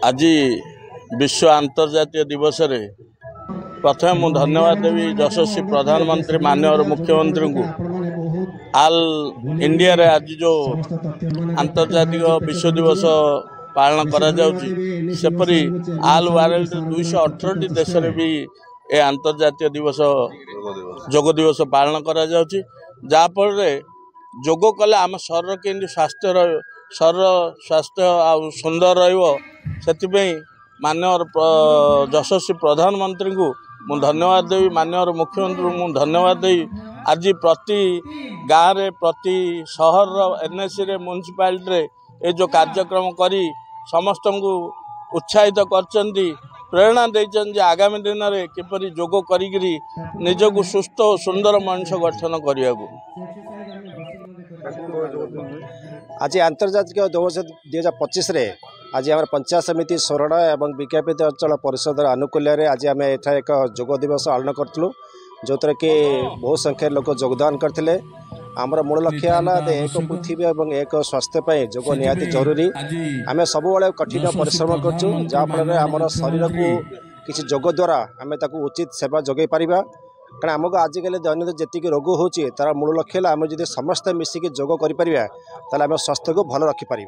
आज विश्व अंतर्जातीय दिवस रे प्रथम मु धन्यवाद देवी यशस्वी प्रधानमंत्री माननीय मुख्यमंत्री को आल इंडिया रे आज जो अंतर्जातिक विश्व दिवस पालन करा जाउची सेपरी आल वर्ल्ड 218 देश रे भी ए अंतर्जातीय दिवस जोग दिवस पालन करा जाउची जापर रे जोग कले आम शरीर के स्वास्थ्य शरीर स्वास्थ्य आ सुंदर रही माननीय यशस्वी प्रधानमंत्री को मु धन्यवाद देवी माननीय मुख्यमंत्री को धन्यवाद देवी आज प्रति गाँव रे प्रति शहर एनएसी रे म्युनिसिपालिटी रे ए जो कार्यक्रम करी समस्त को उत्साहित करचंदी प्रेरणा देचन जे आगामी दिन में किपरि जोग करी निजको सुस्थ और सुंदर मनुष्य गठन करने को आज अंतर्जातिक दिवस 2025 रे आज आम पंचायत समिति सोरण एवं विज्ञापित अंचल परिषद आनुकूल्य आज आम एठा एक जोग दिवस पालन करूँ जो थी कि बहुत संख्या लोक योगदान करते आमर मूल लक्ष्य है एक पृथ्वी और एक स्वास्थ्य जोग निहाती जरूरी आम सब कठिन परिश्रम करूँ जहाँफल आमर शरीर को किसी जोग द्वारा आम उचित सेवा जोगे पारिबा कारण आमको आजिकल दैनिक जी रोग होची तार मूल लक्ष्य आम जब समस्त मिसिकी जोग करें स्वास्थ्य को भल रखिपर।